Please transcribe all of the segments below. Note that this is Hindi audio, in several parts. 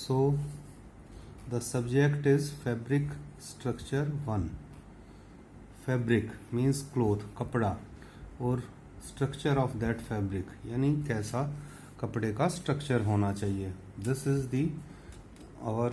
So the subject is fabric structure 1. Fabric means cloth, कपड़ा, और structure of that fabric यानी कैसा कपड़े का structure होना चाहिए. This is the our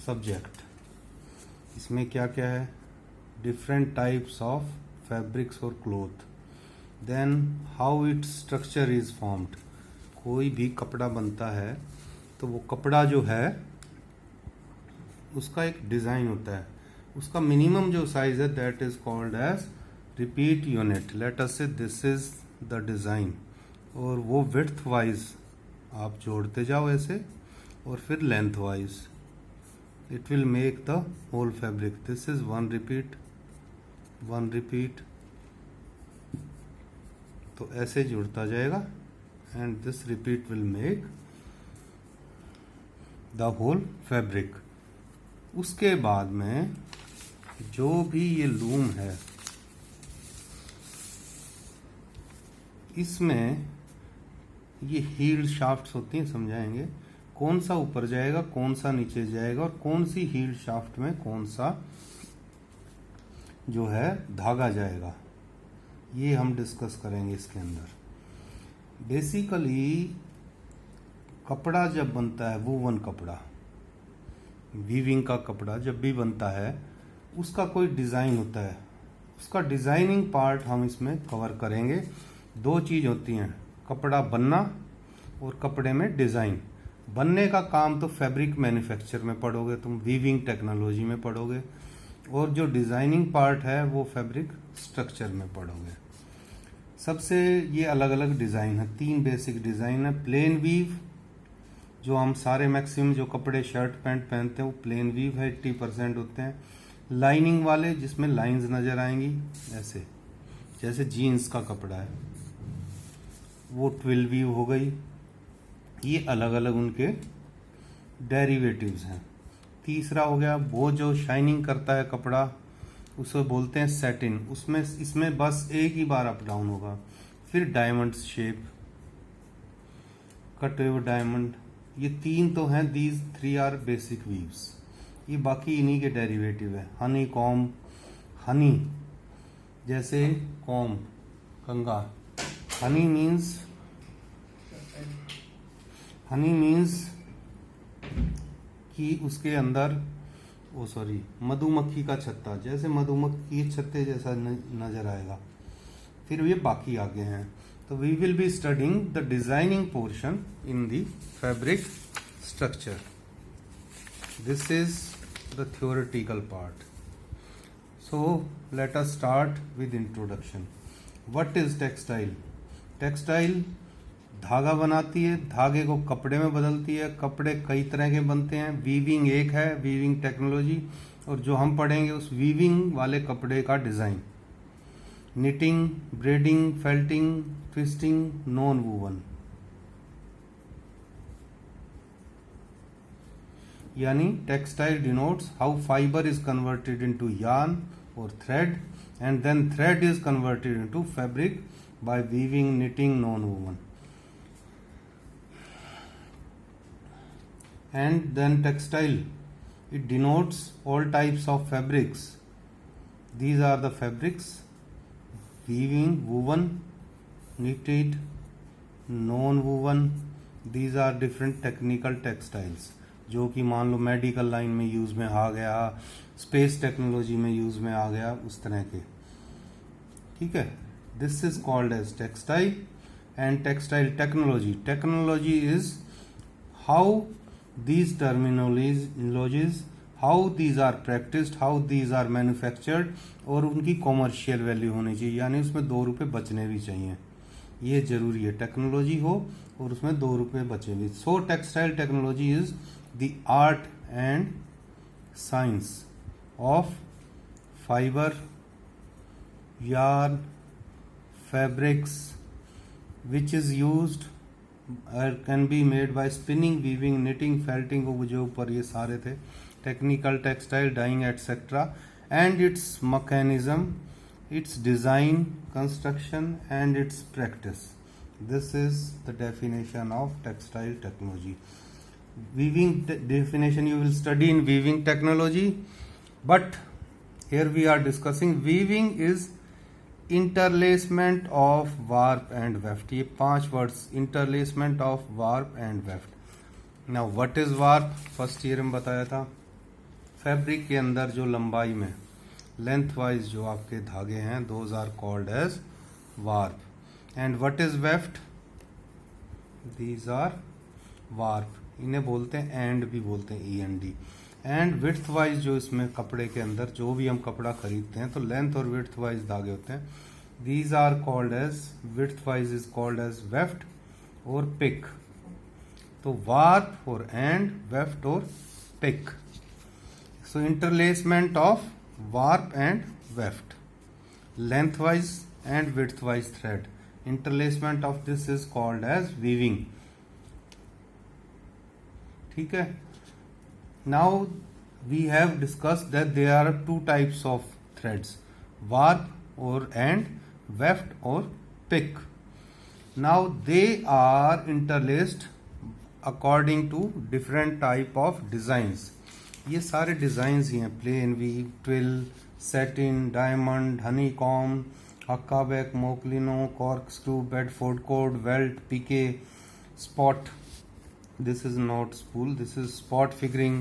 subject. इसमें क्या क्या है? Different types of fabrics or cloth. Then how its structure is formed. कोई भी कपड़ा बनता है तो वो कपड़ा जो है उसका एक डिज़ाइन होता है. उसका मिनिमम जो साइज है that is called as repeat unit. Let us say this is the design, और वो विड्थ वाइज आप जोड़ते जाओ ऐसे, और फिर lengthwise it will make the whole fabric. This is one repeat, तो ऐसे जुड़ता जाएगा and this repeat will make the whole fabric. उसके बाद में जो भी ये लूम है इसमें ये हील्ड शाफ्ट्स होती हैं, समझाएंगे कौन सा ऊपर जाएगा कौन सा नीचे जाएगा और कौन सी हील्ड शाफ्ट में कौन सा जो है धागा जाएगा, ये हम डिस्कस करेंगे इसके अंदर. बेसिकली कपड़ा जब बनता है, वूवन कपड़ा, वीविंग का कपड़ा जब भी बनता है उसका कोई डिज़ाइन होता है. उसका डिज़ाइनिंग पार्ट हम इसमें कवर करेंगे. दो चीज़ होती हैं, कपड़ा बनना और कपड़े में डिज़ाइन. बनने का काम तो फैब्रिक मैन्युफैक्चर में पढ़ोगे तुम, वीविंग टेक्नोलॉजी में पढ़ोगे, और जो डिज़ाइनिंग पार्ट है वो फैब्रिक स्ट्रक्चर में पढ़ोगे. सबसे ये अलग अलग डिज़ाइन है, 3 बेसिक डिज़ाइन है. प्लेन वीव, जो हम सारे मैक्सिमम जो कपड़े शर्ट पैंट पहनते हैं वो प्लेन वीव है, 80% होते हैं. लाइनिंग वाले जिसमें लाइंस नज़र आएंगी ऐसे, जैसे जीन्स का कपड़ा है वो 12 वीव हो गई. ये अलग अलग उनके डेरिवेटिव्स हैं. तीसरा हो गया वो जो शाइनिंग करता है कपड़ा, उसे बोलते हैं सैटिन. उसमें इसमें बस एक ही बार अप डाउन होगा. फिर डायमंड शेप, कटे हुए डायमंड, ये 3 तो हैं. These 3 are basic weaves. ये बाकी इन्हीं के डेरिवेटिव है. हनी कॉम, हनी जैसे कॉम कंगा. हनी मीन्स कि उसके अंदर मधुमक्खी का छत्ता, जैसे मधुमक्खी के छत्ते जैसा नजर आएगा. फिर ये बाकी आगे हैं. तो we will be studying the designing portion in the fabric structure. This is the theoretical part. So let us start with introduction. What is textile? Textile धागा बनाती है, धागे को कपड़े में बदलती है. कपड़े कई तरह के बनते हैं. वीविंग एक है, वीविंग टेक्नोलॉजी, और जो हम पढ़ेंगे उस वीविंग वाले कपड़े का design. Knitting, braiding, felting, twisting, non woven. यानी textile denotes how fibre is converted into yarn or thread, and then thread is converted into fabric by weaving, knitting, non-woven. And then textile, it denotes all types of fabrics. These are the fabrics: weaving, woven, knitted, non-woven. These are different technical textiles जो कि मान लो मेडिकल लाइन में यूज़ में आ गया, स्पेस टेक्नोलॉजी में यूज़ में आ गया, उस तरह के. ठीक है. This is called as textile. And textile technology is how these terminologies, how these are practiced, how these are manufactured, और उनकी कॉमर्शियल वैल्यू होनी चाहिए. यानी उसमें 2 रुपये बचने भी चाहिए. ये जरूरी है, टेक्नोलॉजी हो और उसमें 2 रुपये बचे भी. So textile technology is the art and science of fibre, yarn, fabrics which is used can be made by spinning, weaving, knitting, felting, वो जो ऊपर ये सारे थे, technical, textile, dyeing etcetera, and its mechanism, its design, construction and its practice. This is the definition of textile technology. weaving definition you will study in weaving technology, but here we are discussing weaving is interlacement of warp and weft. ये 5 words, interlacement of warp and weft. Now what is warp? First year में बताया था, फैब्रिक के अंदर जो लंबाई में लेंथ वाइज जो आपके धागे हैं, those are called as warp. And what is weft? These are warp. इन्हें बोलते हैं एंड भी बोलते हैं, END. एंड विड्थ वाइज जो इसमें कपड़े के अंदर जो भी हम कपड़ा खरीदते हैं तो लेंथ और विड्थ वाइज धागे होते हैं. These are called as, width wise is called as weft और पिक. तो वार्प और एंड, वेफ्ट और pick. So interlacement of warp and weft, length wise and width wise thread. Interlacement of this is called as weaving. ठीक है. Now we have discussed that there are 2 types of threads, warp और and, weft और pick. Now they are interlaced according to different type of designs. ये सारे डिजाइंस ही हैं, plain weave, twill, satin, diamond, honeycomb, huckaback, mock leno, corkscrew, Bedford cord, welt, pique, spot. This is not spool, this is spot figuring.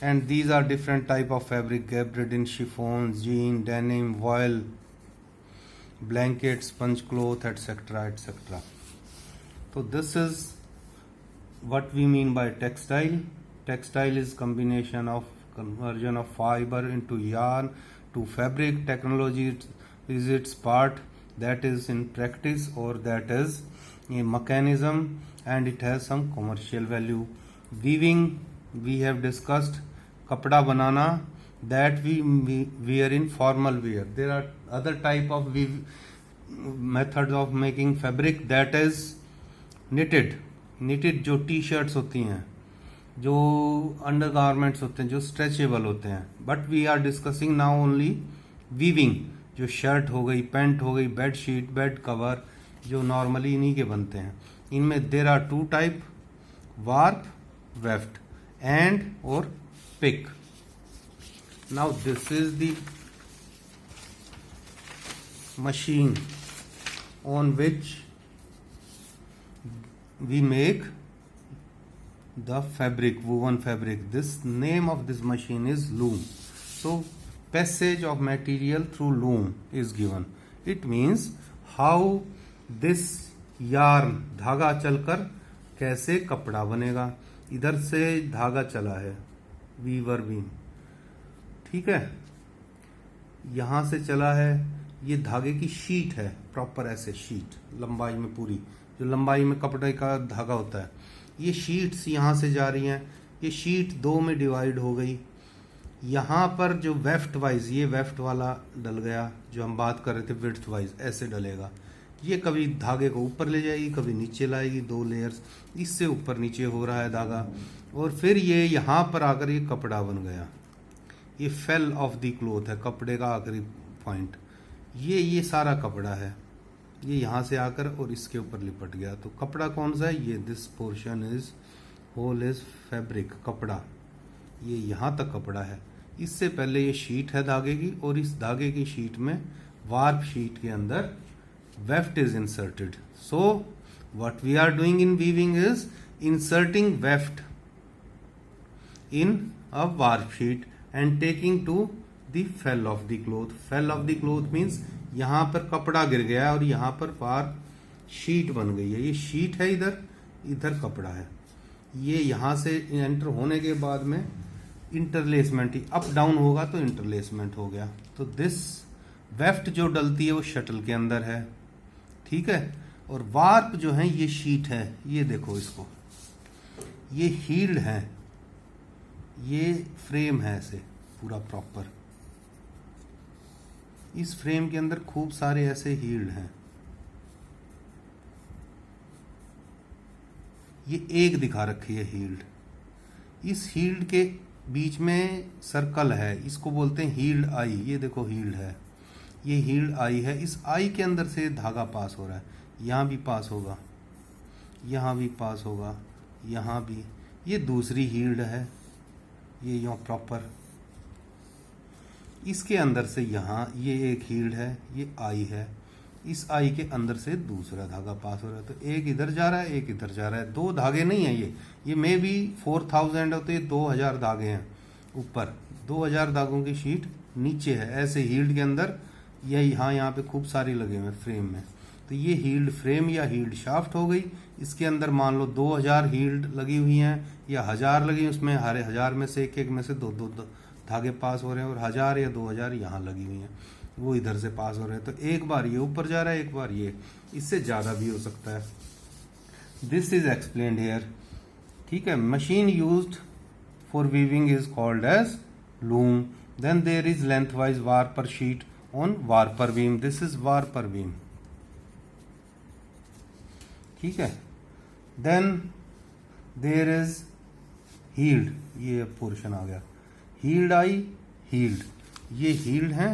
And these are different type of fabric: gabardine, chiffon, jean, denim, voile, blanket, sponge cloth, etc., etc. So this is what we mean by textile. Textile is combination of conversion of fiber into yarn to fabric. Technology is its part, that is in practice, or that is a mechanism, and it has some commercial value. Weaving we have discussed. कपड़ा बनाना, that we wear in formal wear. There are other type of methods of making fabric, that is knitted. knitted जो टी-शर्ट्स होती हैं, जो अंडर गारमेंट्स होते हैं, जो स्ट्रेचेबल होते हैं. But we are discussing now only weaving, जो शर्ट हो गई, पैंट हो गई, बेड शीट, बेड कवर, जो नॉर्मली इन्हीं के बनते हैं. इनमें there are 2 type, warp, weft, and और pick. Now this is the machine on which we make the fabric, woven fabric. This name of this machine is loom. So passage of material through loom is given. It means how this yarn, धागा चलकर कैसे कपड़ा बनेगा. इधर से धागा चला है, वीवर बीम, ठीक है, यहां से चला है, ये धागे की शीट है, प्रॉपर ऐसे शीट लंबाई में, पूरी जो लंबाई में कपड़े का धागा होता है, ये शीट्स यहां से जा रही हैं. ये शीट 2 में डिवाइड हो गई. यहां पर जो वेफ्ट वाइज, ये वेफ्ट वाला डल गया, जो हम बात कर रहे थे विड्थ वाइज, ऐसे डलेगा. ये कभी धागे को ऊपर ले जाएगी, कभी नीचे लाएगी, 2 लेयर्स, इससे ऊपर नीचे हो रहा है धागा. और फिर ये यहाँ पर आकर ये कपड़ा बन गया. ये फेल ऑफ द क्लोथ है, कपड़े का आखिरी पॉइंट. ये सारा कपड़ा है, ये यहाँ से आकर और इसके ऊपर लिपट गया. तो कपड़ा कौन सा है? ये this portion is whole is fabric, कपड़ा. ये यहाँ तक कपड़ा है. इससे पहले ये शीट है धागे की, और इस धागे की शीट में, वार्प शीट के अंदर, weft is inserted. So what we are doing in weaving is inserting weft in a warp sheet and taking to the fell of the cloth. Fell of the cloth means यहाँ पर कपड़ा गिर गया और यहाँ पर वार्प शीट बन गई है. ये शीट है, इधर कपड़ा है. ये यहाँ से एंटर होने के बाद में इंटरलेसमेंट ही अप डाउन होगा तो इंटरलेसमेंट हो गया. तो दिस वेफ्ट जो डलती है वो शटल के अंदर है, ठीक है. और वार्प जो है ये शीट है, ये देखो इसको, ये हील्ड है, ये फ्रेम है ऐसे पूरा प्रॉपर. इस फ्रेम के अंदर खूब सारे ऐसे हील्ड हैं. ये एक दिखा रखी है हील्ड. इस हील्ड के बीच में सर्कल है, इसको बोलते हैं हील्ड आई. ये देखो हील्ड है, ये हील्ड आई है. इस आई के अंदर से धागा पास हो रहा है. यहाँ भी पास होगा, यहाँ भी पास होगा, यहाँ भी. ये दूसरी हील्ड है, ये यूँ प्रॉपर, इसके अंदर से यहाँ ये एक हील्ड है, ये आई है, इस आई के अंदर से दूसरा धागा पास हो रहा है। तो एक इधर जा रहा है, एक इधर जा रहा है, दो धागे नहीं है ये मे भी 4000 होते, ये 2000 धागे हैं ऊपर, 2000 धागों की शीट नीचे है। ऐसे हील्ड के अंदर ये यहाँ पे खूब सारी लगे हुए फ्रेम में। तो ये हील्ड फ्रेम या हील्ड शाफ्ट हो गई। इसके अंदर मान लो 2000 हील्ड लगी हुई हैं या 1000 लगी, उसमें हर 1000 में से एक में से दो धागे पास हो रहे हैं, और 1000 या 2000 यहाँ लगी हुई हैं, वो इधर से पास हो रहे हैं। तो एक बार ये ऊपर जा रहा है, एक बार ये, इससे ज्यादा भी हो सकता है। दिस इज एक्सप्लेन्ड हियर, ठीक है। Machine used for weaving is called as loom. Then there is lengthwise warper sheet on warper beam, this is warper beam, ठीक है। देन देयर इज हील्ड, ये पोर्शन आ गया, हील्ड आई, हील्ड, ये हील्ड है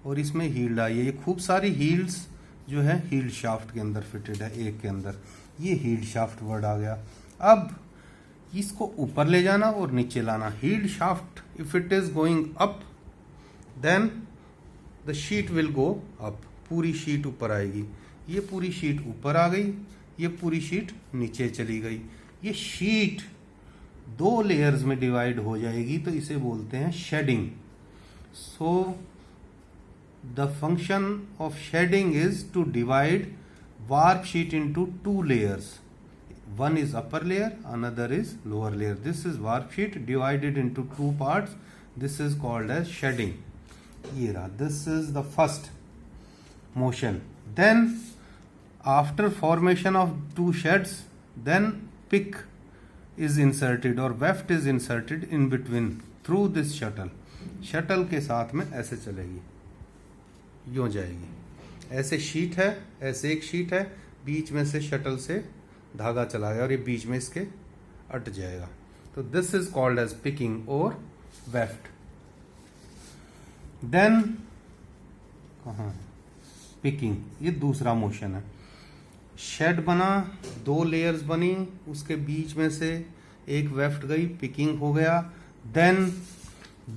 और इसमें हील्ड आई है। ये खूब सारी हील्ड्स जो है हील्ड शाफ्ट के अंदर फिटेड है, एक के अंदर, ये हील्ड शाफ्ट वर्ड आ गया। अब इसको ऊपर ले जाना और नीचे लाना। Heald shaft if it is going up then the sheet will go up, पूरी शीट ऊपर आएगी। ये पूरी शीट ऊपर आ गई, ये पूरी शीट नीचे चली गई। ये शीट दो लेयर्स में डिवाइड हो जाएगी, तो इसे बोलते हैं shedding. So the function of shedding is to divide warp sheet into two layers, one is upper layer, another is lower layer. This is warp sheet divided into two parts, this is called as shedding. ये रहा, this is the first motion. Then after formation of two sheds, then pick is inserted or weft is inserted in between through this shuttle. Shuttle के साथ में ऐसे चलेगी, यूं जाएगी, ऐसे शीट है, ऐसे एक शीट है, बीच में से शटल से धागा चला गया और ये बीच में इसके अट जाएगा। तो this is called as picking और वेफ्ट। देन कहाँ है पिकिंग, ये दूसरा मोशन है। शेड बना, दो लेयर्स बनी, उसके बीच में से एक वेफ्ट गई, पिकिंग हो गया। देन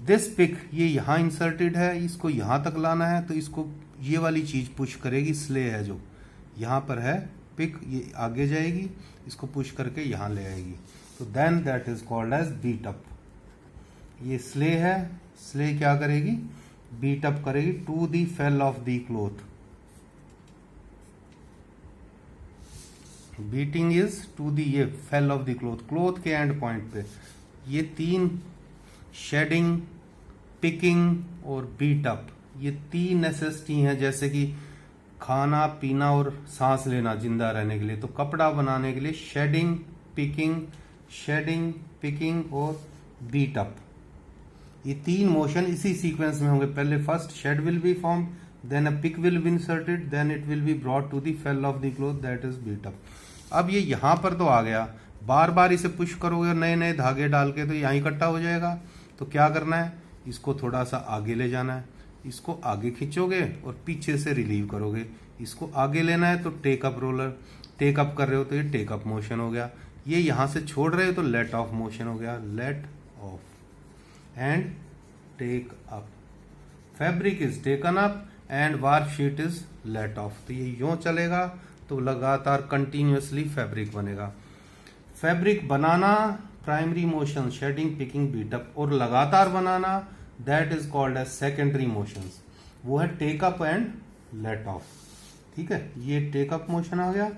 दिस पिक, ये यहां इंसर्टेड है, इसको यहां तक लाना है, तो इसको ये वाली चीज पुश करेगी, स्ले है जो यहां पर है, पिक, ये आगे जाएगी, इसको पुश करके यहां ले आएगी। तो then that is called as beat up. ये स्ले है, स्ले क्या करेगी, बीट अप करेगी to the fell of the cloth. Beating is to the, ये fell of the cloth, cloth के एंड पॉइंट पे। ये तीन, शेडिंग, पिकिंग और बीट अप, ये तीन नेसेसिटी हैं, जैसे कि खाना पीना और सांस लेना जिंदा रहने के लिए। तो कपड़ा बनाने के लिए शेडिंग, पिकिंग और बीट अप, ये तीन मोशन इसी सीक्वेंस में होंगे। पहले first shed will be form, then a pick will be inserted, then it will be brought to the fell of the cloth, that is beat up. अब ये यहां पर तो आ गया, बार बार इसे पुश करोगे और नए नए धागे डाल के तो यहां इकट्ठा हो जाएगा। तो क्या करना है, इसको थोड़ा सा आगे ले जाना है, इसको आगे खींचोगे और पीछे से रिलीव करोगे। इसको आगे लेना है तो take up roller, take up कर रहे हो तो ये टेक अप मोशन हो गया। ये यहां से छोड़ रहे हो तो लेट ऑफ मोशन हो गया, let off and take up. Fabric is taken up and warp sheet is let off. तो ये यूं चलेगा तो लगातार कंटिन्यूअसली फैब्रिक बनेगा। फैब्रिक बनाना primary motion, shedding, picking, beat up, और लगातार बनाना that is called as secondary motions, वो है take up and let off. ठीक है, ये टेक अप मोशन आ गया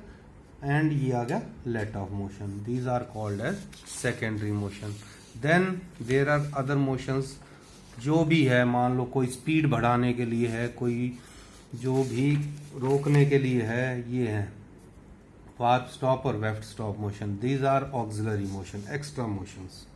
एंड ये आ गया let off motion, these are called as secondary motion. Then there are other motions, जो भी है, मान लो कोई स्पीड बढ़ाने के लिए है, कोई जो भी रोकने के लिए है, ये है वार्प स्टॉप और weft stop motion, these are auxiliary motion, extra motions.